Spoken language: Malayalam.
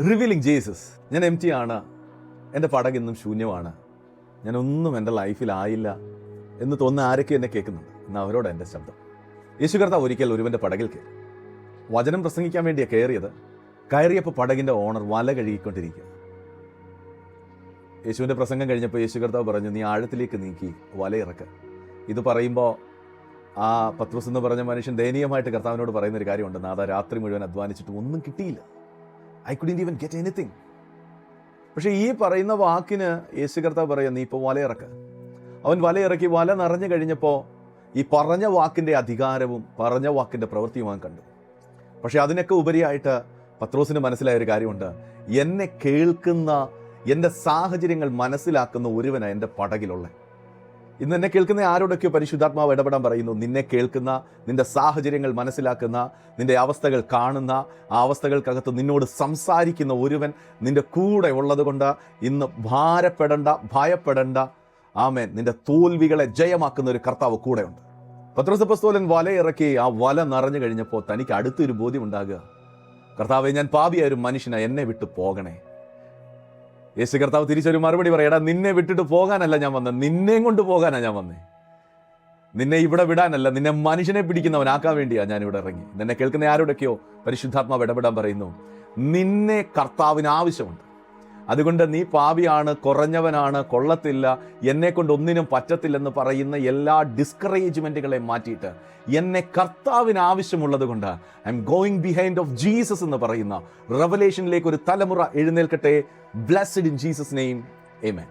Revealing Jesus. ഞാൻ എം ടി ആണ്, എൻ്റെ പടകിന്നും ശൂന്യമാണ്, ഞാനൊന്നും എൻ്റെ ലൈഫിലായില്ല എന്ന് തോന്നുന്ന ആരൊക്കെ എന്നെ കേൾക്കുന്നുണ്ട്. എന്നാൽ അവരോട് എൻ്റെ ശബ്ദം. യേശു കർത്താവ് ഒരിക്കൽ ഒരുവൻ്റെ പടകിൽ കയറി. വചനം പ്രസംഗിക്കാൻ വേണ്ടിയാണ് കയറിയത്. കയറിയപ്പോൾ പടകിൻ്റെ ഓണർ വല കഴുകിക്കൊണ്ടിരിക്കുക. യേശുവിൻ്റെ പ്രസംഗം കഴിഞ്ഞപ്പോൾ യേശു കർത്താവ് പറഞ്ഞു, നീ ആഴത്തിലേക്ക് നീക്കി വലയിറക്കുക. ഇത് പറയുമ്പോൾ ആ പത്രോസ് എന്ന് പറഞ്ഞ മനുഷ്യൻ ദയനീയമായിട്ട് കർത്താവിനോട് പറയുന്നൊരു കാര്യമുണ്ട്, നാഥ രാത്രി മുഴുവൻ അധ്വാനിച്ചിട്ട് ഒന്നും കിട്ടിയില്ല, I couldn't even get anything. പക്ഷേ ഈ പറയുന്ന വാക്കിന് യേശു കർത്താവ് പറയാം, നീ ഇപ്പോൾ വലയിറക്കുക. അവൻ വലയിറക്കി. വല നിറഞ്ഞു കഴിഞ്ഞപ്പോൾ ഈ പറഞ്ഞ വാക്കിൻ്റെ അധികാരവും പറഞ്ഞ വാക്കിൻ്റെ പ്രവൃത്തിയും അവൻ കണ്ടു. പക്ഷെ അതിനൊക്കെ ഉപരിയായിട്ട് പത്രോസിന് മനസ്സിലായ ഒരു കാര്യമുണ്ട്, എന്നെ കേൾക്കുന്ന, എൻ്റെ സാഹചര്യങ്ങൾ മനസ്സിലാക്കുന്ന ഒരുവനാണ് എൻ്റെ പടകിലുള്ള. ഇന്ന് എന്നെ കേൾക്കുന്ന ആരോടൊക്കെയോ പരിശുദ്ധാത്മാവ് ഇടപെടാൻ പറയുന്നു. നിന്നെ കേൾക്കുന്ന, നിന്റെ സാഹചര്യങ്ങൾ മനസ്സിലാക്കുന്ന, നിന്റെ അവസ്ഥകൾ കാണുന്ന, ആ അവസ്ഥകൾക്കകത്ത് നിന്നോട് സംസാരിക്കുന്ന ഒരുവൻ നിന്റെ കൂടെ ഉള്ളത് കൊണ്ട് ഇന്ന് ഭാരപ്പെടേണ്ട, ഭയപ്പെടേണ്ട. ആമേൻ. നിന്റെ തോൽവികളെ ജയമാക്കുന്ന ഒരു കർത്താവ് കൂടെയുണ്ട്. പത്രോസ് അപ്പോസ്തലൻ വലയിറക്കി. ആ വല നിറഞ്ഞു കഴിഞ്ഞപ്പോൾ തനിക്ക് അടുത്തൊരു ബോധ്യം ഉണ്ടാകുക, കർത്താവേ, ഞാൻ പാപിയായ ഒരു മനുഷ്യനാ, എന്നെ വിട്ടു പോകണേ. യേശു കർത്താവ് തിരിച്ചൊരു മറുപടി പറയാം, എടാ, നിന്നെ വിട്ടിട്ട് പോകാനല്ല ഞാൻ വന്നത്, നിന്നെയും കൊണ്ട് പോകാനാണ് ഞാൻ വന്നേ. നിന്നെ ഇവിടെ വിടാനല്ല, നിന്നെ മനുഷ്യനെ പിടിക്കുന്നവനാക്കാൻ വേണ്ടിയാണ് ഞാൻ ഇവിടെ ഇറങ്ങി. നിന്നെ കേൾക്കുന്ന ആരോടൊക്കെയോ പരിശുദ്ധാത്മാവ് ഇടപെടാൻ പറയുന്നു, നിന്നെ കർത്താവിന് ആവശ്യമുണ്ട്. അതുകൊണ്ട് നീ പാപിയാണ്, കുറഞ്ഞവനാണ്, കൊള്ളത്തില്ല, എന്നെ കൊണ്ട് ഒന്നിനും പറ്റത്തില്ലെന്ന് പറയുന്ന എല്ലാ ഡിസ്കറേജ്മെൻറ്റുകളെ മാറ്റിയിട്ട് എന്നെ കർത്താവിന് ആവശ്യമുള്ളത് കൊണ്ട് I am going behind of Jesus എന്ന് പറയുന്ന റെവലേഷനിലേക്ക് ഒരു തലമുറ എഴുന്നേൽക്കട്ടെ. Blessed in Jesus name, amen.